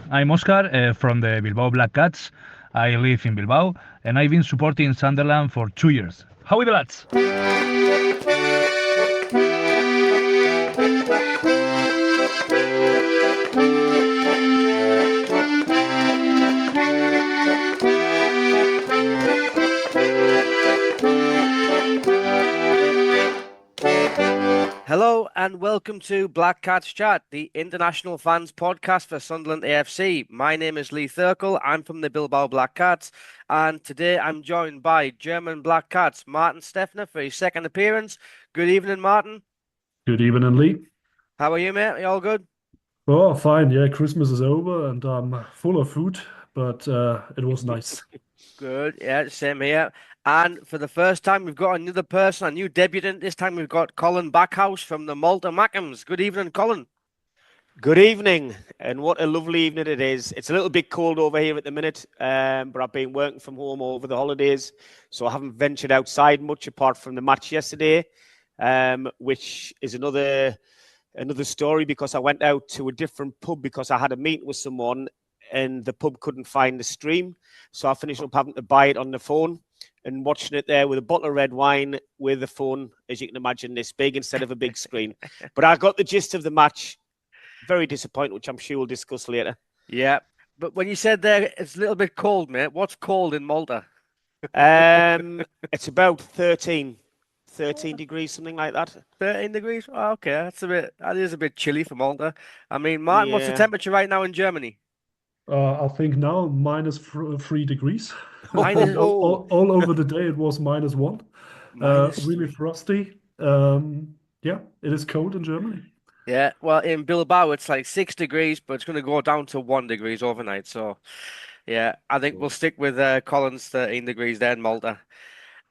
I'm Oscar from the Bilbao Black Cats. I live in Bilbao and I've been supporting Sunderland for 2 years. How are the lads? Hello and welcome to Black Cats Chat, the international fans podcast for Sunderland AFC. My name is Lee Thirkell. I'm from the Bilbao Black Cats, and today I'm joined by German Black Cats Martin Steffner for his second appearance. Good evening, Martin. Good evening, Lee. How are you, mate? You all good? Oh, fine. Yeah, Christmas is over and I'm full of food, but it was nice. Good. Yeah, same here. And for the first time, we've got another person, a new debutant. This time we've got Colin Backhouse from the Malta Mackems. Good evening, Colin. Good evening, and what a lovely evening it is. It's a little bit cold over here at the minute, but I've been working from home over the holidays, so I haven't ventured outside much apart from the match yesterday, which is another story because I went out to a different pub because I had a meeting with someone and the pub couldn't find the stream, so I finished up having to buy it on the phone and watching it there with a bottle of red wine with the phone, as you can imagine, this big instead of a big screen. But I got the gist of the match. Very disappointing, which I'm sure we'll discuss later. Yeah, but when you said there it's a little bit cold, mate, what's cold in Malta? It's about 13 degrees, something like that. 13 degrees? Oh, okay, that is a bit chilly for Malta. I mean, Martin, what's the Yeah. temperature right now in Germany? I think now minus 3 degrees. Minus, all, all over the day it was -1. minus Really 3. frosty. Yeah, it is cold in Germany. Yeah, well, in Bilbao it's like 6 degrees, but it's going to go down to 1 degrees overnight. So, yeah, I think we'll stick with Colin's 13 degrees there in Malta.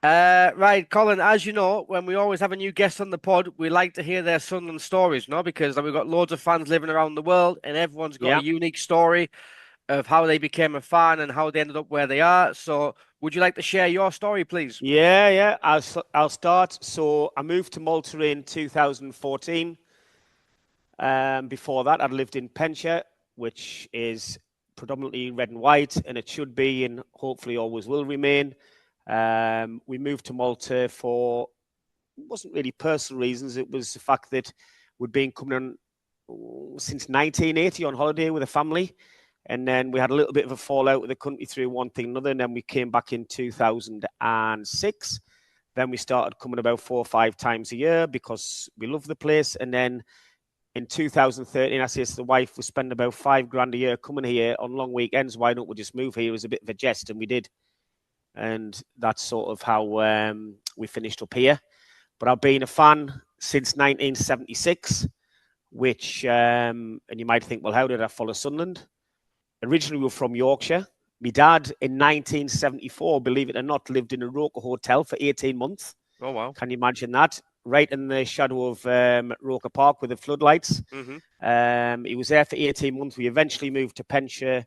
Right, Colin, as you know, when we always have a new guest on the pod, we like to hear their Sunderland stories, no? Because we've got loads of fans living around the world, and everyone's got Yeah. a unique story of how they became a fan and how they ended up where they are. So, would you like to share your story, please? Yeah. I'll start. So I moved to Malta in 2014. Before that, I'd lived in Penshire, which is predominantly red and white, and it should be and hopefully always will remain. We moved to Malta for, it wasn't really personal reasons. It was the fact that we'd been coming on since 1980 on holiday with a family. And then we had a little bit of a fallout with the country through one thing and another. And then we came back in 2006. Then we started coming about 4 or 5 times a year because we love the place. And then in 2013, I said to the wife, we'll spend about $5,000 a year coming here on long weekends. Why don't we just move here as a bit of a jest? And we did. And that's sort of how we finished up here. But I've been a fan since 1976, which, and you might think, well, how did I follow Sunderland? Originally, we were from Yorkshire. My dad, in 1974, believe it or not, lived in a Roker hotel for 18 months. Oh, wow. Can you imagine that? Right in the shadow of Roker Park with the floodlights. Mm-hmm. He was there for 18 months. We eventually moved to Penshire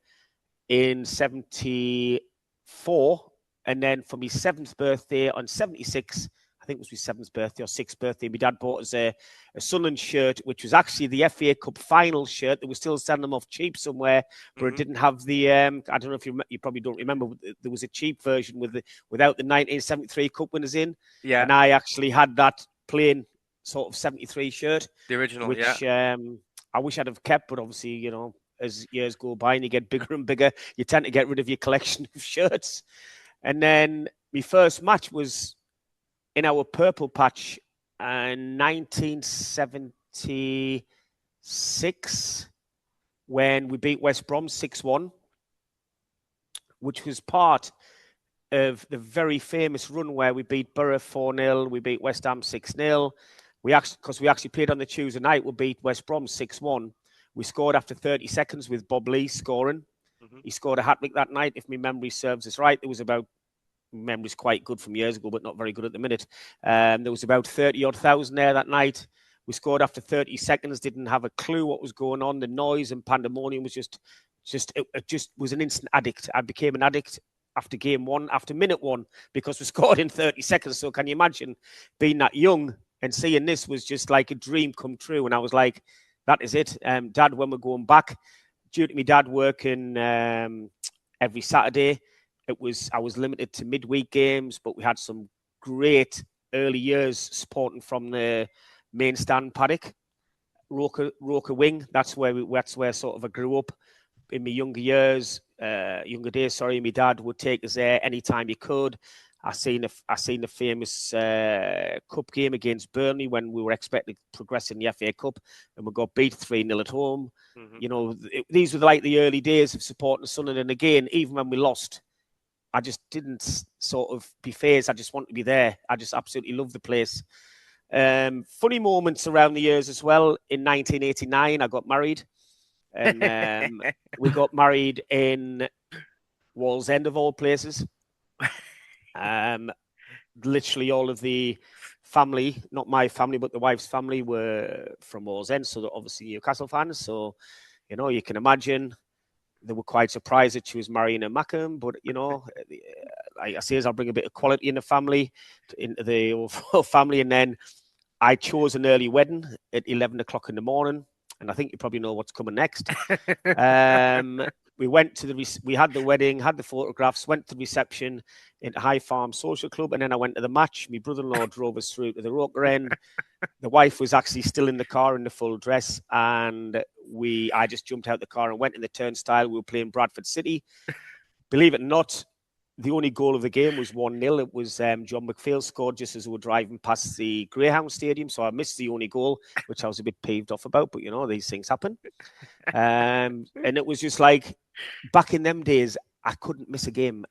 in 74. And then for my 7th birthday on 76, I think it was my 7th birthday or 6th birthday, my dad bought us a Sunderland shirt, which was actually the FA Cup final shirt. They were still selling them off cheap somewhere, but it didn't have the, I don't know if you probably don't remember, there was a cheap version without the 1973 Cup winners in. Yeah. And I actually had that plain sort of 73 shirt. The original, which, yeah. I wish I'd have kept, but obviously, you know, as years go by and you get bigger and bigger, you tend to get rid of your collection of shirts. And then my first match was in our purple patch in 1976 when we beat West Brom 6-1, which was part of the very famous run where we beat Borough 4-0, we beat West Ham 6-0. Because we actually played on the Tuesday night, we beat West Brom 6-1. We scored after 30 seconds with Bob Lee scoring. Mm-hmm. He scored a hat-trick that night, if my memory serves us right. There was about, memory's quite good from years ago, but not very good at the minute. There was about 30-odd thousand there that night. We scored after 30 seconds, didn't have a clue what was going on. The noise and pandemonium was it just was an instant addict. I became an addict after game one, after minute one, because we scored in 30 seconds. So can you imagine being that young and seeing this was just like a dream come true? And I was like, that is it. Dad, when we're going back, due to my dad working every Saturday, I was limited to midweek games, but we had some great early years supporting from the main stand paddock, Roker Wing. That's where sort of I grew up in my younger days. Sorry, my dad would take us there anytime he could. I seen the famous cup game against Burnley when we were expected to progress in the FA Cup, and we got beat 3-0 at home. These were like the early days of supporting Sunderland. And again, even when we lost, I just didn't sort of be phased. I just wanted to be there. I just absolutely love the place. Funny moments around the years as well. In 1989, I got married. And we got married in Wallsend, of all places. Literally all of the family, not my family, but the wife's family, were from Wallsend, so they're obviously Newcastle fans. So, you can imagine they were quite surprised that she was marrying a Mackem. But, like I say, I'll bring a bit of quality in the family, into the overall family. And then I chose an early wedding at 11 o'clock in the morning. And I think you probably know what's coming next. We went to we had the wedding, had the photographs, went to the reception into High Farm Social Club, and then I went to the match. My brother-in-law drove us through to the Roker end. The wife was actually still in the car in the full dress, and I just jumped out the car and went in the turnstile. We were playing Bradford City. Believe it or not, the only goal of the game was 1-0. It was John McPhail scored just as we were driving past the Greyhound Stadium. So I missed the only goal, which I was a bit peeved off about. But, these things happen. And it was just like, back in them days, I couldn't miss a game.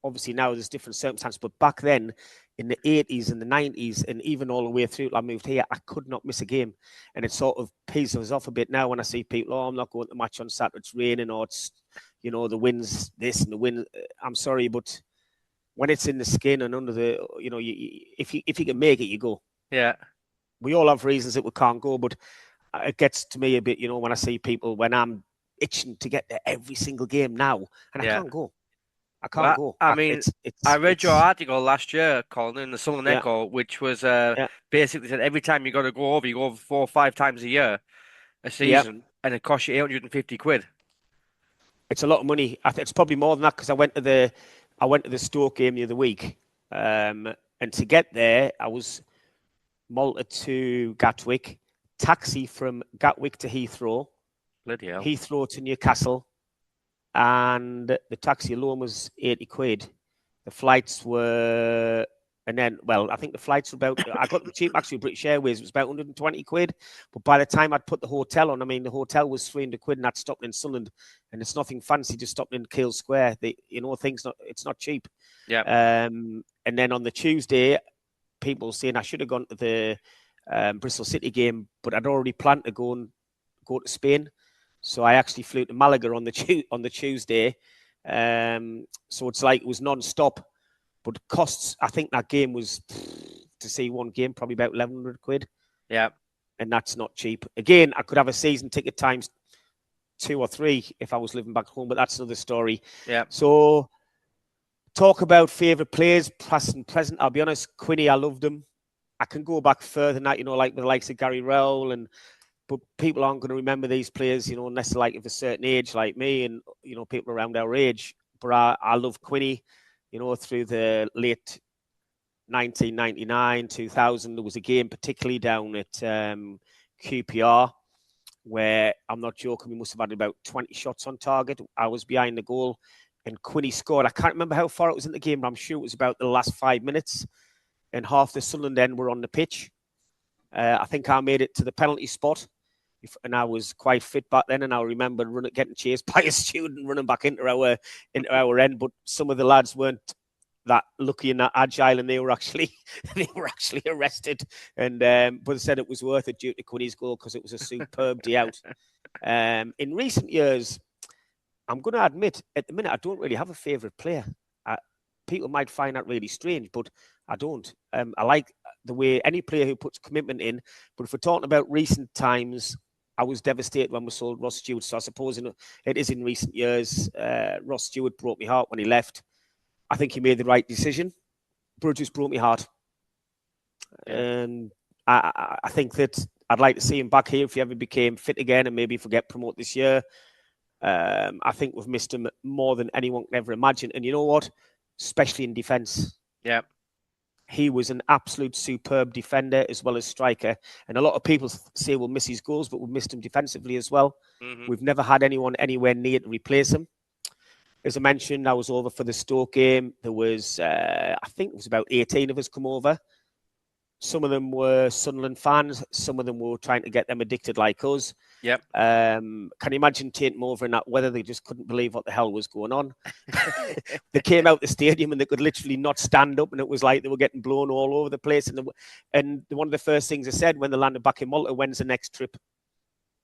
Obviously, now there's different circumstances. But back then, in the 80s and the 90s, and even all the way through I moved here, I could not miss a game. And it sort of pees us off a bit now when I see people, I'm not going to the match on Saturday, it's raining, or it's, the wind's this and the wind. I'm sorry, but when it's in the skin and under the, if you can make it, you go. Yeah. We all have reasons that we can't go, but it gets to me a bit, when I see people, when I'm itching to get to every single game now, and I can't go. I can't go. I mean, I read your article last year, Colin, in the Sunderland Echo, which was basically said every time you got to go over, you go over 4 or 5 times a year, a season, and it costs you 850 quid. It's a lot of money. It's probably more than that, because I went to the Stoke game the other week, and to get there, I was Malta to Gatwick, taxi from Gatwick to Heathrow, bloody hell, Heathrow to Newcastle, and the taxi alone was 80 quid. The flights were, and then, I think the flights were about, I got the cheap actually, British Airways, it was about 120 quid. But by the time I'd put the hotel on, the hotel was 300 quid, and I'd stopped in Sunderland, and it's nothing fancy, just stopped in Keele Square. It's not cheap. Yeah. And then on the Tuesday, people were saying I should have gone to the Bristol City game, but I'd already planned to go to Spain. So I actually flew to Malaga on the Tuesday. So it's like it was non-stop. But costs, I think that game was, to see one game, probably about 1,100 quid. Yeah. And that's not cheap. Again, I could have a season ticket times 2 or 3 if I was living back home, but that's another story. Yeah. So talk about favourite players, past and present. I'll be honest, Quinny, I loved him. I can go back further than that, like with the likes of Gary Rowell, but people aren't going to remember these players, unless they're like of a certain age like me and, people around our age. But I love Quinny. Through the late 1999, 2000, there was a game particularly down at QPR where, I'm not joking, we must have had about 20 shots on target. I was behind the goal and Quinny scored. I can't remember how far it was in the game, but I'm sure it was about the last 5 minutes. And half the Sunderland end were on the pitch. I think I made it to the penalty spot. And I was quite fit back then, and I remember getting chased by a student running back into our end. But some of the lads weren't that lucky and that agile, and they were actually arrested. And but they said it was worth it due to Quinny's goal, because it was a superb day out. In recent years, I'm going to admit, at the minute, I don't really have a favourite player. People might find that really strange, but I don't. I like the way any player who puts commitment in. But if we're talking about recent times, I was devastated when we sold Ross Stewart. So I suppose it is in recent years. Ross Stewart broke my heart when he left. I think he made the right decision, but it just broke my heart. Yeah. And I think that I'd like to see him back here if he ever became fit again, and maybe if we get promoted this year. I think we've missed him more than anyone can ever imagine. And you know what? Especially in defence. Yeah. He was an absolute superb defender as well as striker. And a lot of people say we'll miss his goals, but we've missed him defensively as well. Mm-hmm. We've never had anyone anywhere near to replace him. As I mentioned, I was over for the Stoke game. There was, I think it was about 18 of us come over. Some of them were Sunderland fans. Some of them were trying to get them addicted like us. Yep. Can you imagine taking them over in that weather? They just couldn't believe what the hell was going on. They came out the stadium and they could literally not stand up, and it was like they were getting blown all over the place. And one of the first things they said when they landed back in Malta, when's the next trip?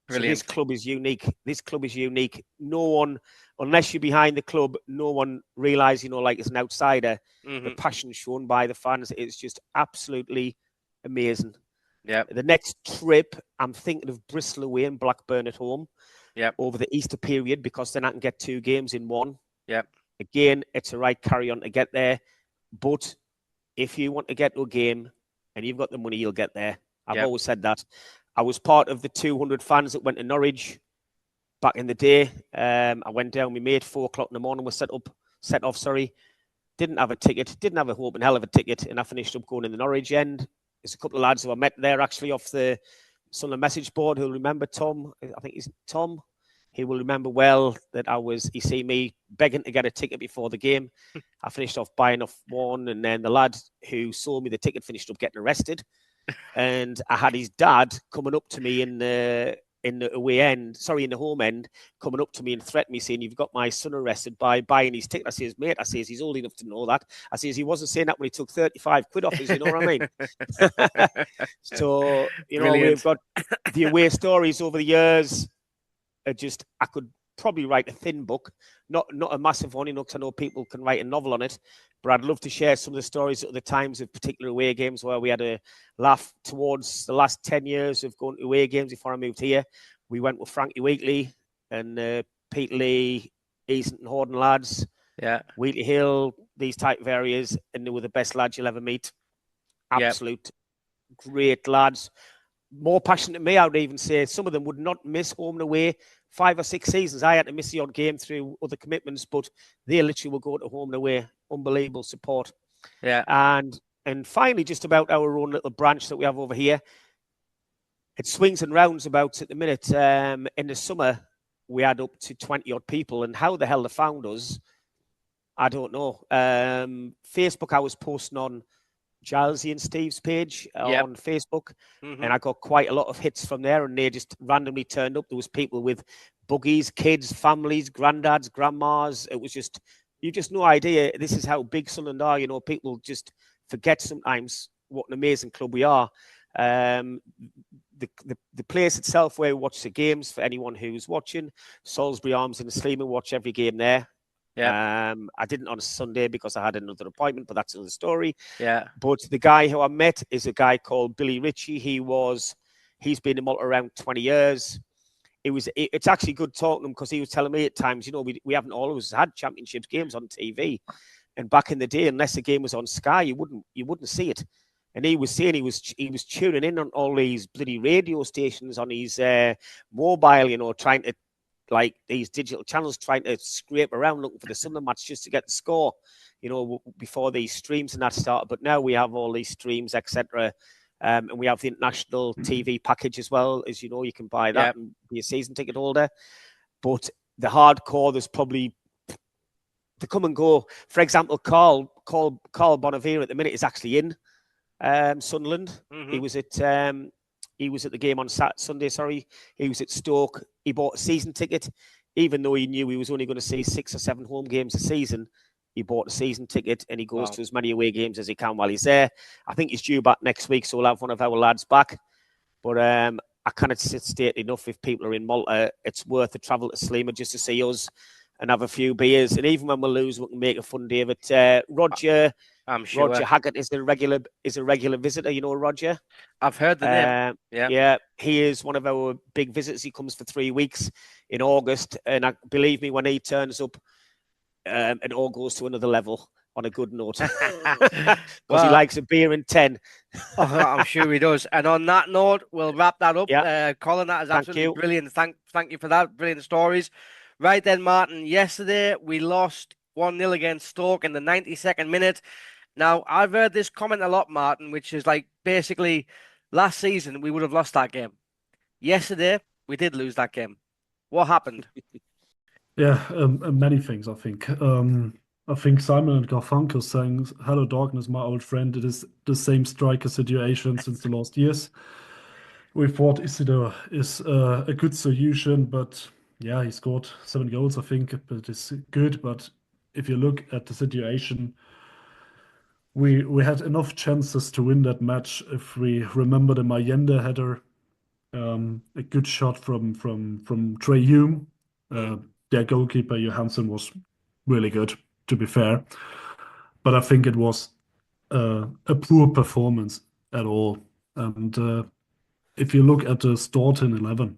Brilliant. So this club is unique. This club is unique. No one, unless you're behind the club, no one realises, like as an outsider, the passion shown by the fans. It's just absolutely amazing. Yeah. The next trip, I'm thinking of Bristol away and Blackburn at home. Yeah. Over the Easter period, because then I can get 2 games in one. Yeah. Again, it's a right carry on to get there. But if you want to get to a game and you've got the money, you'll get there. I've always said that. I was part of the 200 fans that went to Norwich back in the day. I went down, we made 4 o'clock in the morning, was set off. Didn't have a ticket, didn't have a hope in hell of a ticket, and I finished up going in the Norwich end. There's a couple of lads who I met there actually off the Sunderland message board who'll remember Tom. I think he's Tom. He will remember well that he see me begging to get a ticket before the game. I finished off buying off one, and then the lad who sold me the ticket finished up getting arrested. And I had his dad coming up to me in the home end, coming up to me and threatening me, saying, "You've got my son arrested by buying his ticket." I says, "Mate," I says, "he's old enough to know that." I says, "He wasn't saying that when he took 35 quid off us, you know what I mean?" So, we've got the away stories over the years. I could probably write a thin book, not a massive one, because I know people can write a novel on it. But I'd love to share some of the stories at the times of particular away games where we had a laugh towards the last 10 years of going to away games before I moved here. We went with Frankie Wheatley and Peter Lee, Easton and Horden lads. Yeah. Wheatley Hill, these type of areas, and they were the best lads you'll ever meet. Absolute great lads. More passionate than me, I would even say. Some of them would not miss home and away 5 or 6 seasons. I had to miss the odd game through other commitments, but they literally will go to home and away. Unbelievable support. Yeah. And finally, just about our own little branch that we have over here. It swings and roundabouts at the minute. In the summer, we had up to 20 odd people, and how the hell they found us, I don't know. Facebook, I was posting on Gilesy and Steve's page on Facebook, and I got quite a lot of hits from there, and they just randomly turned up. There was people with buggies, kids, families, granddads, grandmas. It was just, you just no idea. This is how big Sunderland are. People just forget sometimes what an amazing club we are. The place itself where we watch the games, for anyone who's watching, Salisbury Arms in the Sleeman, watch every game there. Yeah. I didn't on a Sunday because I had another appointment, but that's another story. Yeah. But the guy who I met is a guy called Billy Ritchie. He's been in Malta around 20 years. It's actually good talking to him because he was telling me at times, we haven't always had championship games on TV. And back in the day, unless the game was on Sky, you wouldn't see it. And he was saying he was tuning in on all these bloody radio stations on his mobile, trying to, like these digital channels, trying to scrape around looking for the Sunderland match just to get the score, before these streams and that started. But now we have all these streams, etc. And we have the international TV package as well. As you know, you can buy that and be a season ticket holder. But the hardcore, there's probably to come and go. For example, Carl Bonavere at the minute is actually in Sunderland. He was at the game on Sunday. Sorry, he was at Stoke. He bought a season ticket, even though he knew he was only going to see 6 or 7 home games a season. He bought a season ticket and he goes to as many away games as he can while he's there. I think he's due back next week, so we'll have one of our lads back. But I cannot state enough, if people are in Malta, it's worth the travel to Sleeman just to see us and have a few beers. And even when we lose, we can make a fun day of it. Roger, I'm sure. Roger Haggart is a regular visitor. You know Roger? I've heard the name. Yeah, he is one of our big visitors. He comes for 3 weeks in August, and believe me, when he turns up, it all goes to another level on a good note. Because he likes a beer and 10. I'm sure he does. And on that note, we'll wrap that up. Yeah. Colin, that is absolutely brilliant. Thank you for that. Brilliant stories. Right then, Martin. Yesterday we lost 1-0 against Stoke in the 92nd minute. Now, I've heard this comment a lot, Martin, which is like basically last season we would have lost that game. Yesterday we did lose that game. What happened? Yeah, many things, I think. I think Simon and Garfunkel saying, "Hello, darkness, my old friend." It is the same striker situation since the last years. We thought Isidore is a good solution, but yeah, he scored 7 goals, I think, but it's good. But if you look at the situation, we had enough chances to win that match. If we remember the Mayende header, a good shot from Trey Hume. Their goalkeeper Johansson was really good, to be fair, but I think it was a poor performance at all. And if you look at the starting 11,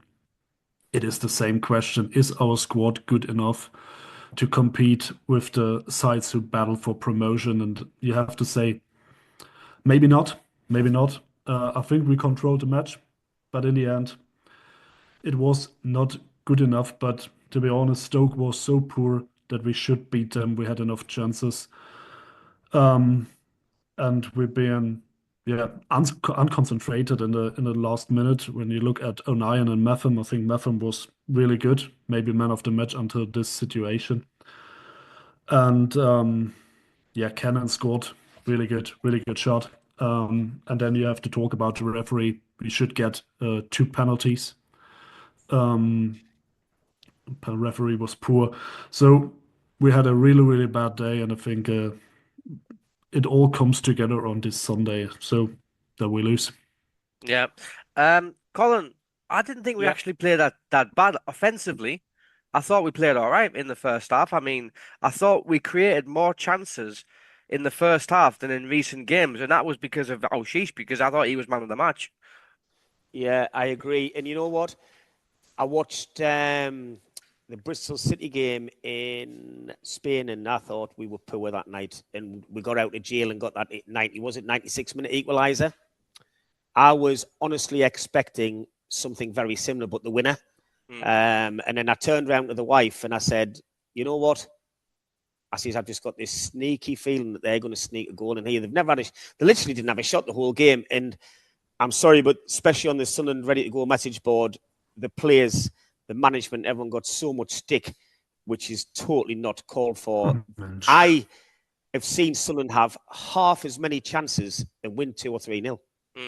it is the same question: is our squad good enough to compete with the sides who battle for promotion? And you have to say, maybe not, maybe not. I think we controlled the match, but in the end, it was not good enough. But to be honest, Stoke was so poor that we should beat them. We had enough chances. And we've been unconcentrated in the last minute. When you look at O'Nien and Metham, I think Metham was really good, maybe man of the match until this situation. And Cannon scored really good shot. And then you have to talk about the referee. We should get 2 penalties. The referee was poor, so we had a really bad day, and I think it all comes together on this Sunday, so that we lose. Yeah. Colin, I didn't think we Yeah. actually played that bad offensively. I thought we played all right in the first half. I mean, I thought we created more chances in the first half than in recent games, and that was because of Aushish, because I thought he was man of the match. Yeah, I agree. And you know what? I watched the Bristol City game in Spain, and I thought we were poor that night. And we got out of jail and got that 96-minute equaliser. I was honestly expecting something very similar, but the winner. And then I turned around to the wife and I said, "You know what?" I said, "I've just got this sneaky feeling that they're going to sneak a goal in here. They've never had they literally didn't have a shot the whole game." And I'm sorry, but especially on the Sunderland Ready to Go message board, the players, the management, everyone got so much stick, which is totally not called for. I have seen Sunderland have half as many chances and win 2 or 3-0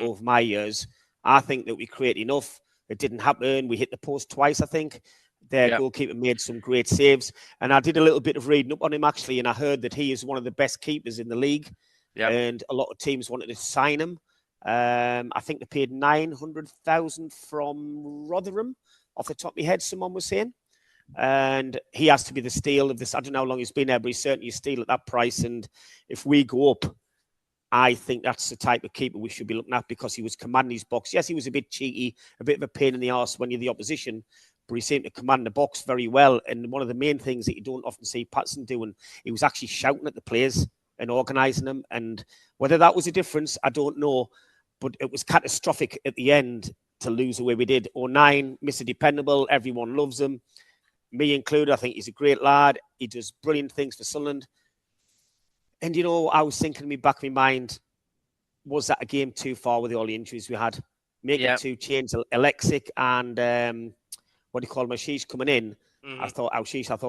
over my years. I think that we create enough. It didn't happen. We hit the post twice, I think. Their goalkeeper made some great saves. And I did a little bit of reading up on him, actually, and I heard that he is one of the best keepers in the league. And a lot of teams wanted to sign him. I think they paid 900,000 from Rotherham, off the top of my head, someone was saying. And he has to be the steal of this. I don't know how long he's been there, but he's certainly a steal at that price. And if we go up, I think that's the type of keeper we should be looking at, because he was commanding his box. Yes, he was a bit cheeky, a bit of a pain in the arse when you're the opposition, but he seemed to command the box very well. And one of the main things that you don't often see Patson doing, he was actually shouting at the players and organising them. And whether that was a difference, I don't know, but it was catastrophic at the end to lose the way we did. O'Nien, Mr. Dependable, everyone loves him, me included. I think he's a great lad. He does brilliant things for Sunderland. And, you know, I was thinking in the back of my mind, was that a game too far with all the injuries we had? Make it 2 change, Alexic and what do you call him, Ashish coming in. I thought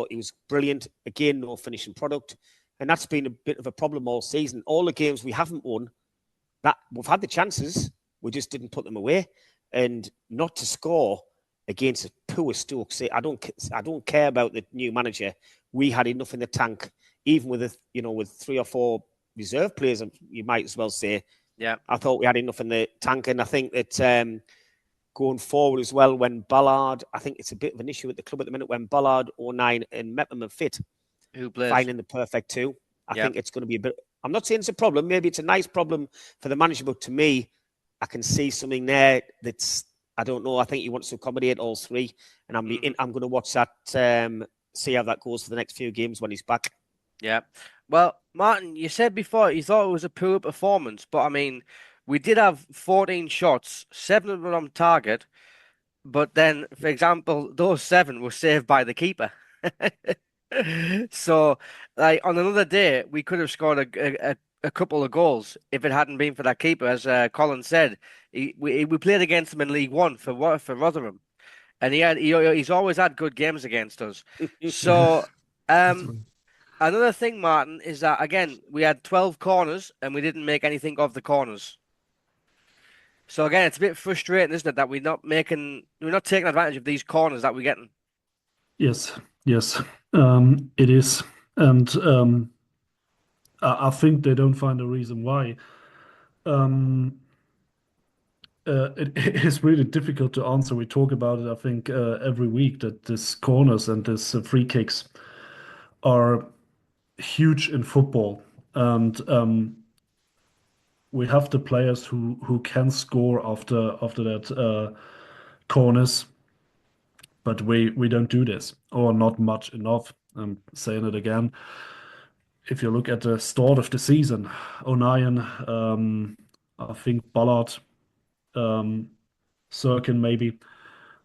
he was brilliant. Again, no finishing product. And that's been a bit of a problem all season. All the games we haven't won, that we've had the chances, we just didn't put them away. And not to score against a poor Stoke. I don't care about the new manager. We had enough in the tank, even with with 3 or 4 reserve players, you might as well say. Yeah, I thought we had enough in the tank, and I think that going forward as well, when Ballard, I think it's a bit of an issue at the club at the minute when Ballard, O'Nien, and Mepham are fit, who plays? finding the perfect 2. I think it's going to be a bit. I'm not saying it's a problem. Maybe it's a nice problem for the manager, but to me, I can see something there that's. I don't know. I think he wants to accommodate all 3, and I'm going to watch that. See how that goes for the next few games when he's back. Yeah. Well, Martin, you said before you thought it was a poor performance, but I mean, we did have 14 shots, 7 of them on target, but then, for example, those 7 were saved by the keeper. So, like on another day, we could have scored a couple of goals if it hadn't been for that keeper. As Colin said, we played against him in League One for Rotherham, and he's always had good games against us. So, That's um, right. another thing, Martin, is that again we had 12 corners and we didn't make anything of the corners. So again, it's a bit frustrating, isn't it, that we're not taking advantage of these corners that we're getting. Yes, yes, it is, and I think they don't find a reason why. Um, it is really difficult to answer. We talk about it, I think, every week that these corners and these free kicks are huge in football, and we have the players who can score after that corners, but we don't do this or not much enough. I'm saying it again. If you look at the start of the season, O'Nien, I think Ballard, um, Sirkin maybe,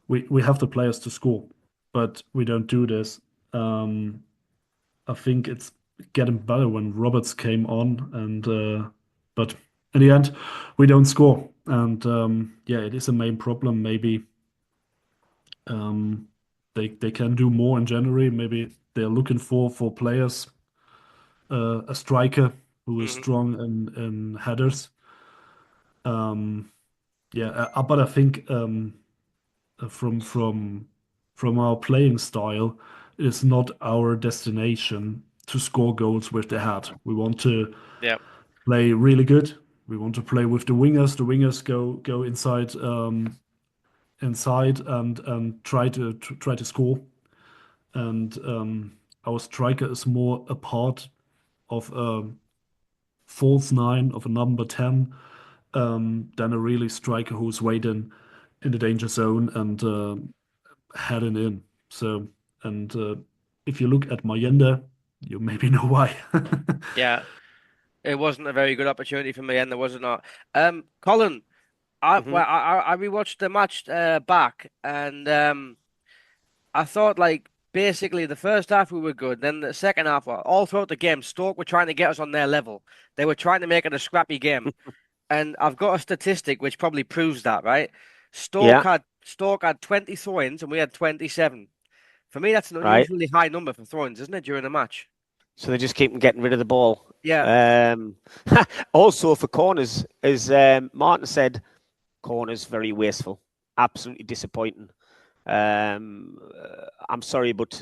we have the players to score, but we don't do this. I think it's getting better when Roberts came on, and but in the end, we don't score, and yeah, it is a main problem. Maybe um, they can do more in January. Maybe they're looking for players, a striker who is Hmm. strong in headers. Yeah, but I think from our playing style, it is not our destination to score goals with the head. We want to Yeah. play really good. We want to play with the wingers. The wingers go inside and try to score. And our striker is more a part of a false nine of a number 10 than a really striker who's waiting in the danger zone and heading in. So, and if you look at Mayenda, you maybe know why. Yeah. It wasn't a very good opportunity for me, and there was it not. Colin, I Hmm. well, I rewatched the match back, and I thought like basically the first half we were good, then the second half, all throughout the game, Stoke were trying to get us on their level. They were trying to make it a scrappy game, and I've got a statistic which probably proves that, right? Yeah, Stoke had 20 throw-ins and we had 27. For me, that's an right. unusually high number for throw-ins, isn't it, during a match? So they just keep getting rid of the ball. Yeah, Um, Also for corners, as Martin said, corners very wasteful, absolutely disappointing. I'm sorry, but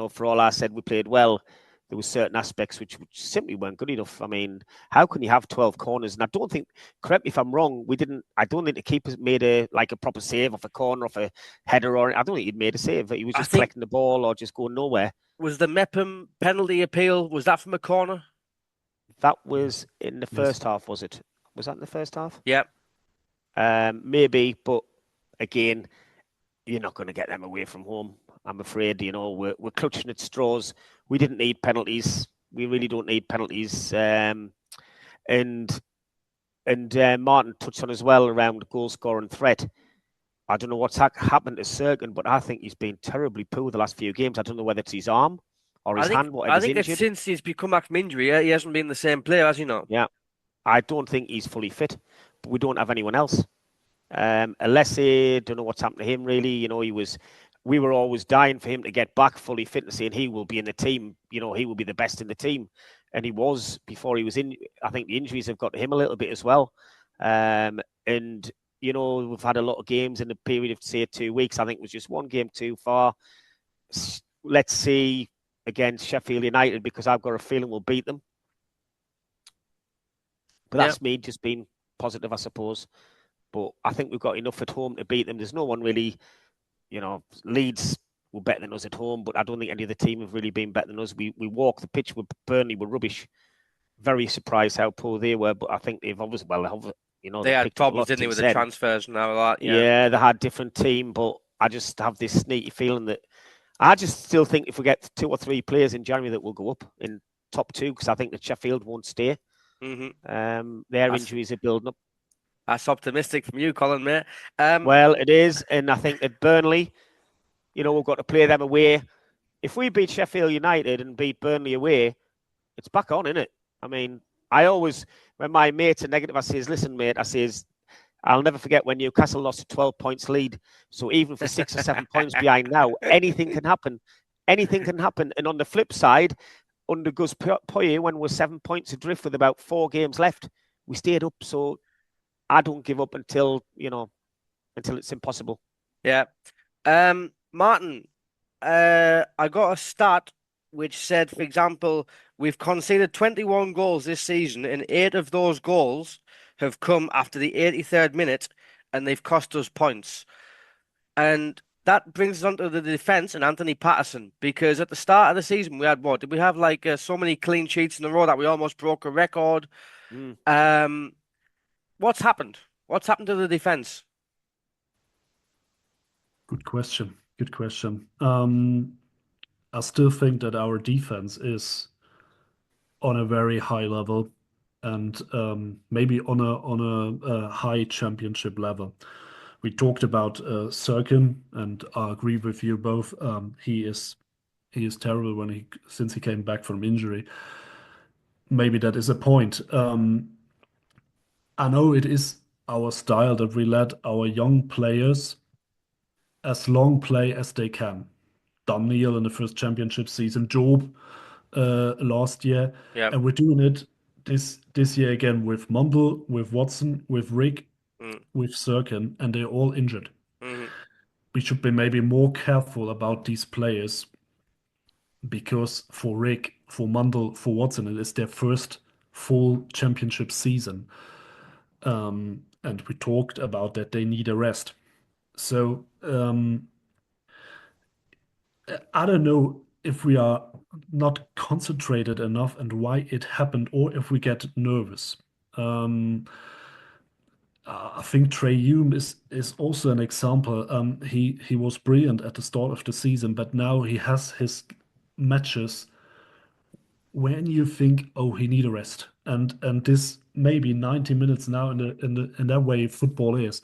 for all I said, we played well. There were certain aspects which simply weren't good enough. I mean, how can you have 12 corners? And I don't think, correct me if I'm wrong, I don't think the keeper made a proper save off a corner, off a header, or I don't think he'd made a save. He was I just think collecting the ball or just going nowhere. was the Mepham penalty appeal, was that from a corner? That was in the Yes. first half, was it? Was that in the first half? Yeah. Maybe, but again, you're not going to get them away from home. I'm afraid, we're clutching at straws. We didn't need penalties. We really don't need penalties. And Martin touched on as well around goal scoring threat. I don't know what's happened to Serkin, but I think he's been terribly poor the last few games. I don't know whether it's his arm or his hand, I whatever's think it's injured. since he's become back from injury, he hasn't been the same player, has he not? Yeah, I don't think he's fully fit, but we don't have anyone else. Alessi, don't know what's happened to him really. We were always dying for him to get back fully fit and saying he will be in the team. He will be the best in the team, and he was before he was in. I think the injuries have got to him a little bit as well. And we've had a lot of games in the period of say 2 weeks. I think it was just one game too far. Let's see against Sheffield United because I've got a feeling we'll beat them. But that's me just being positive, I suppose. But I think we've got enough at home to beat them. There's no one really, Leeds were better than us at home, but I don't think any of the team have really been better than us. We walked the pitch with Burnley were rubbish. Very surprised how poor they were, but I think they've obviously, They had problems, didn't they, with the transfers and all that? Yeah, they had different team, but I just have this sneaky feeling that I just still think if we get 2 or 3 players in January that will go up in top 2, because I think that Sheffield won't stay. Mm-hmm. Their injuries are building up. That's optimistic from you, Colin, mate. Well, it is, and I think at Burnley, we've got to play them away. if we beat Sheffield United and beat Burnley away, it's back on, isn't it? I mean, I always, when my mates are negative, I says, listen, mate, I says, I'll never forget when Newcastle lost a 12 points lead. So even for 6 or 7 points behind now, anything can happen. Anything can happen. And on the flip side, under Gus Poyet, when we're 7 points adrift with about 4 games left, we stayed up. So I don't give up until it's impossible. Yeah. Martin, I got a stat which said, for example, we've conceded 21 goals this season, and 8 of those goals have come after the 83rd minute, and they've cost us points. And that brings us on to the defence and Anthony Patterson, because at the start of the season, we had what? Did we have like so many clean sheets in a row that we almost broke a record? What's happened? What's happened to the defence? Good question. Good question. I still think that our defense is on a very high level and maybe on a high championship level. We talked about Thirkell, and I agree with you both. He is terrible since he came back from injury. Maybe that is a point. I know it is our style that we let our young players as long play as they can. Daniel in the first championship season, Job last year, Yeah. and we're doing it this year again with Mumble, with Watson, with Rick, with Thirkell, and they're all injured. We should be maybe more careful about these players because for Rick, for Mundell, for Watson, it is their first full championship season. And we talked about that they need a rest. So I don't know if we are not concentrated enough and why it happened, or if we get nervous. I think Trey Hume is also an example. He was brilliant at the start of the season, but now he has his matches when you think, oh, he need a rest, and this maybe 90 minutes now in that way football is.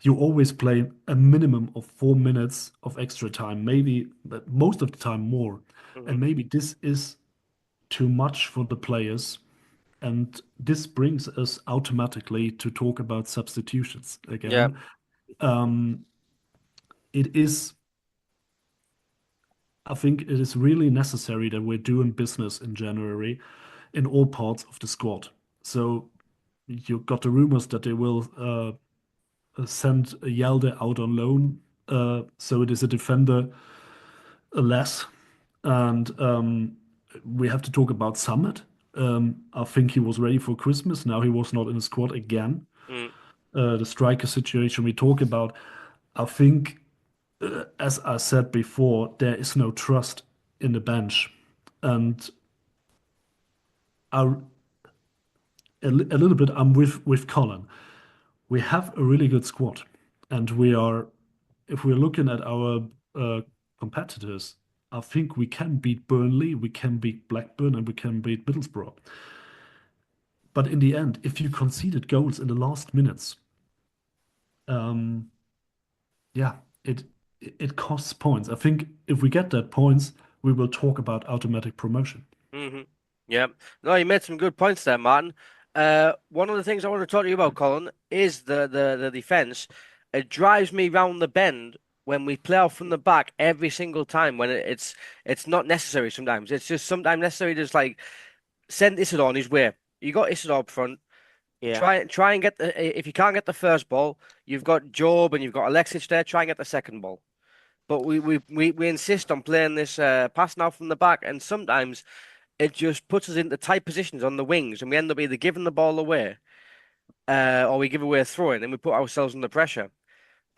You always play a minimum of 4 minutes of extra time, maybe, but most of the time more. And maybe this is too much for the players. And this brings us automatically to talk about substitutions again. I think it is really necessary that we're doing business in January in all parts of the squad. So you got the rumors that they will send Yelde out on loan. So it is a defender less. And we have to talk about Summit. I think he was ready for Christmas. Now he was not in the squad again. The striker situation we talk about. I think, as I said before, there is no trust in the bench. And a little bit, I'm with Colin. We have a really good squad, and if we're looking at our competitors, I think we can beat Burnley, we can beat Blackburn, and we can beat Middlesbrough. But in the end, if you conceded goals in the last minutes, it costs points. I think if we get that points, we will talk about automatic promotion. Yeah. No, you made some good points there, Martin. One of the things I want to talk to you about, Colin, is the defence. It drives me round the bend when we play out from the back every single time when it's not necessary sometimes. It's just sometimes necessary to just like send Isidore on his way. You got Isidore up front. Yeah. Try and get if you can't get the first ball, you've got Job and you've got Alexic there, try and get the second ball. But we insist on playing this pass now from the back, and sometimes it just puts us into tight positions on the wings, and we end up either giving the ball away, or we give away a throw-in, and we put ourselves under pressure.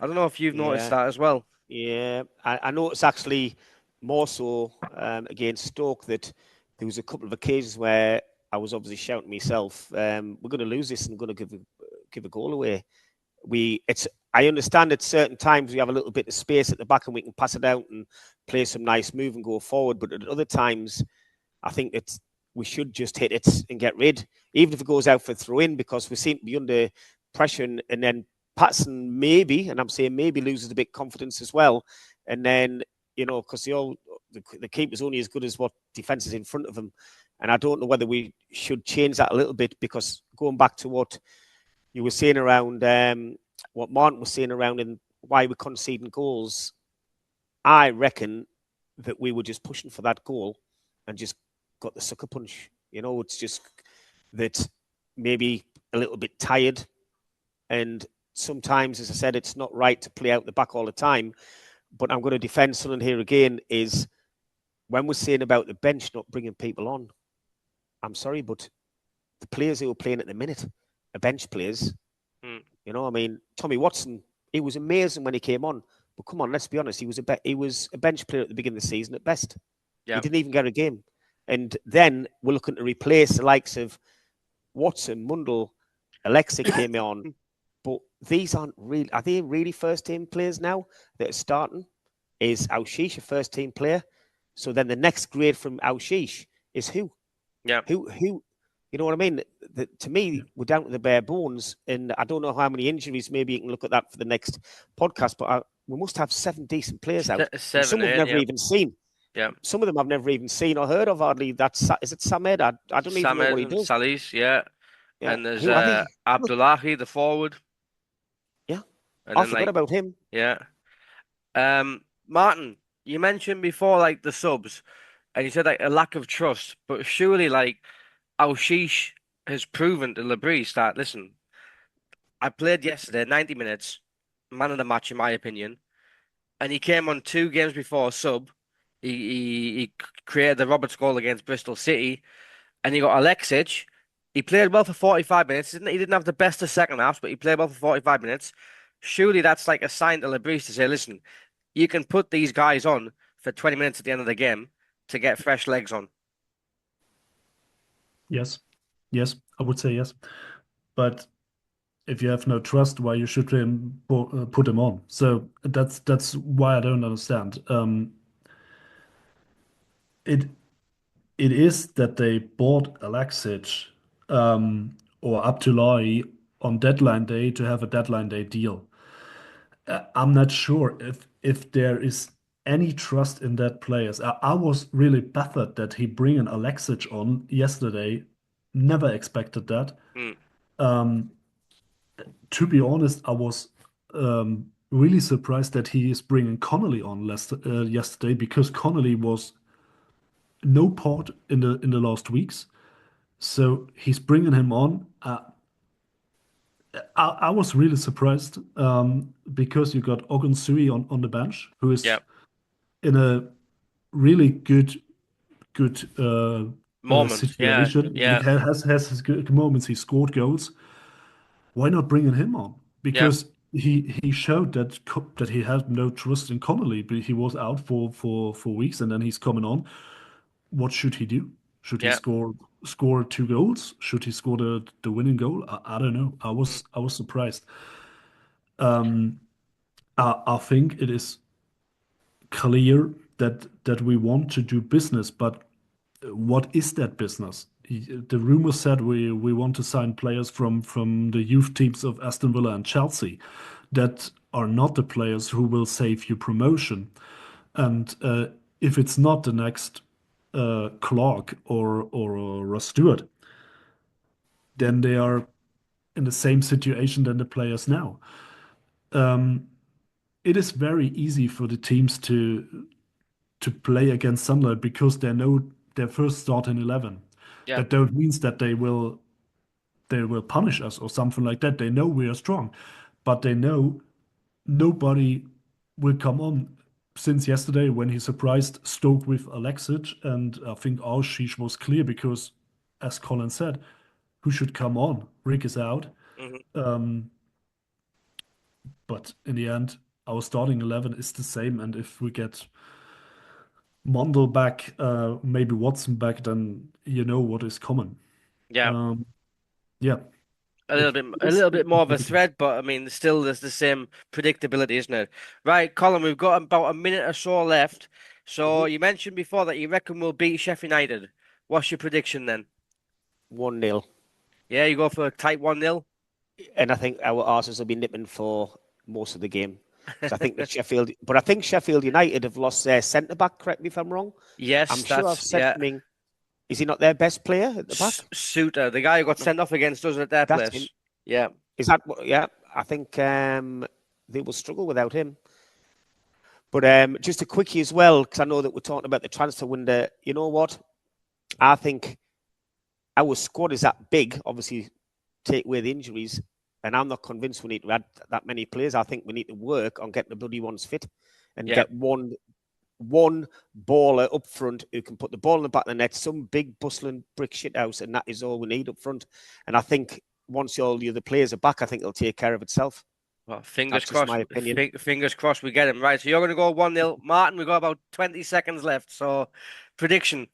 I don't know if you've noticed that as well. Yeah, I noticed actually more so against Stoke that there was a couple of occasions where I was obviously shouting myself, "We're going to lose this and going to give a goal away." I understand at certain times we have a little bit of space at the back and we can pass it out and play some nice move and go forward, but at other times, I think we should just hit it and get rid, even if it goes out for throw-in, because we seem to be under pressure, and then Patson maybe, and I'm saying maybe, loses a bit of confidence as well. And then, because the keeper's only as good as what defence is in front of him. And I don't know whether we should change that a little bit, because going back to what you were saying around, what Martin was saying around and why we're conceding goals, I reckon that we were just pushing for that goal and just got the sucker punch. It's just that maybe a little bit tired. And sometimes, as I said, it's not right to play out the back all the time. But I'm going to defend Sunderland here again, is when we're saying about the bench not bringing people on, I'm sorry, but the players who are playing at the minute are bench players. Tommy Watson, he was amazing when he came on. But come on, let's be honest, he was a bench player at the beginning of the season at best. Yeah. He didn't even get a game. And then we're looking to replace the likes of Watson, Mundell, Alexa came on. But these aren't really, are they really first team players now that are starting? Is Aushish a first team player? So then the next grade from Aushish is who? Yeah. Who, you know what I mean? To me, we're down to the bare bones. And I don't know how many injuries, maybe you can look at that for the next podcast, but we must have 7 decent players out. Some we've never even seen. Yeah. Some of them I've never even seen or heard of, hardly. Is it Samed? I don't even know what he does. Salis, yeah. And there's Abdullahi, the forward. Yeah. And I forgot about him. Yeah. Martin, you mentioned before, the subs, and you said, a lack of trust, but surely, Aushish has proven to Labrie that, listen, I played yesterday 90 minutes, man of the match, in my opinion, and he came on 2 games before sub. He created the Roberts goal against Bristol City, and he got Alexic. He played well for 45 minutes. He didn't have the best of second halves, but he played well for 45 minutes. Surely that's a sign to Labrie to say, listen, you can put these guys on for 20 minutes at the end of the game to get fresh legs on. Yes, I would say yes. But if you have no trust, why you should put him on? So that's why I don't understand. It is that they bought Alexic or Abdullahi on deadline day to have a deadline day deal. I'm not sure if there is any trust in that players. I was really bothered that he bring an Alexic on yesterday. Never expected that. To be honest, I was really surprised that he is bringing Connolly on yesterday, because Connolly was no part in the last weeks. So he's bringing him on. I was really surprised because you got Ogunsui on the bench, who is in a really good moment situation. Yeah. He has his good moments. He scored goals. Why not bringing him on? Because he showed that he had no trust in Connolly. But he was out for weeks, and then he's coming on. What should he do? Should he score 2 goals? Should he score the winning goal? I don't know. I was surprised. I think it is clear that we want to do business, but what is that business? The rumor said we want to sign players from the youth teams of Aston Villa and Chelsea that are not the players who will save you promotion. And if it's not the next Clark or Ross Stewart, then they are in the same situation than the players now. It is very easy for the teams to play against Sunderland because they know their first start in 11. Yeah. That don't means that they will punish us or something like that. They know we are strong, but they know nobody will come on. Since yesterday, when he surprised Stoke with Alexic, and I think Aushish was clear because, as Colin said, who should come on? Rick is out. But in the end, our starting 11 is the same, and if we get Mundell back, maybe Watson back, then you know what is coming. Yeah. Yeah. A little bit more of a thread, but I mean, still there's the same predictability, isn't it? Right, Colin, we've got about a minute or so left. So you mentioned before that you reckon we'll beat Sheffield United. What's your prediction then? 1-0. Yeah, you go for a tight 1-0? And I think our arses will be nipping for most of the game. 'Cause I think that Sheffield United have lost their centre back. Correct me if I'm wrong. Yes, I'm sure I've that's said something. Is he not their best player at the back? Suter, the guy who got sent off against us at their That's place. him. Yeah. Is that what? Yeah, I think they will struggle without him. But just a quickie as well, because I know that we're talking about the transfer window. You know what? I think our squad is that big. Obviously, take away the injuries, and I'm not convinced we need to add that many players. I think we need to work on getting the bloody ones fit and get one baller up front who can put the ball in the back of the net, some big bustling brick shit house, and that is all we need up front. And I think once all the other players are back, I think it'll take care of itself. Well, fingers That's just crossed. my opinion. Fingers crossed we get him right. So you're going to go 1-0. Martin, we've got about 20 seconds left. So prediction.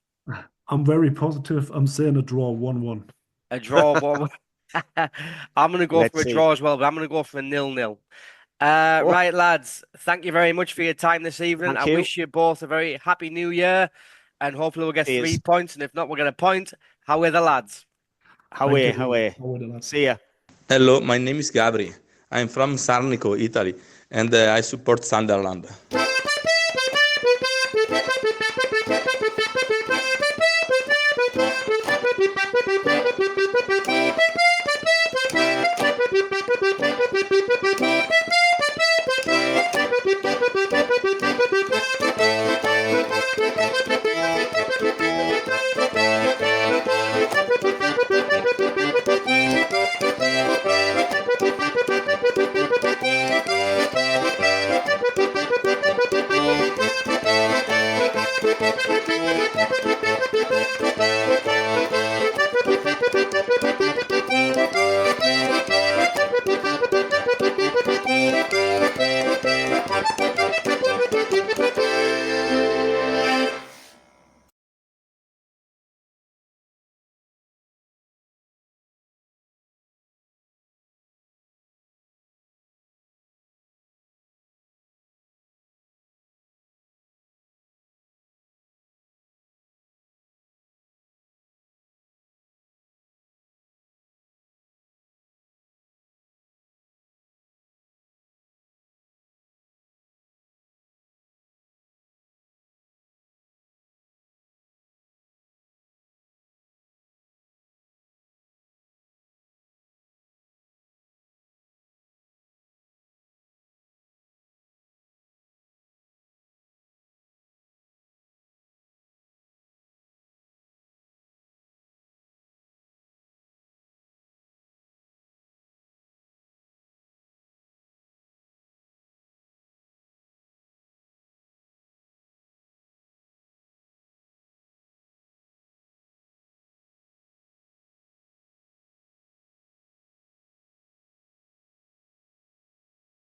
I'm very positive. I'm saying a draw 1-1. A draw. I'm going to go Let's for a see. draw as well, but I'm going to go for a 0-0. Right, lads. Thank you very much for your time this evening. Thank I you. wish you both a very happy new year. And hopefully we'll get Cheers. 3 points. And if not, we'll get a point. How are the lads? How Thank are you. How are How are the lads? See ya. Hello, my name is Gabri. I'm from Sarnico, Italy, and I support Sunderland.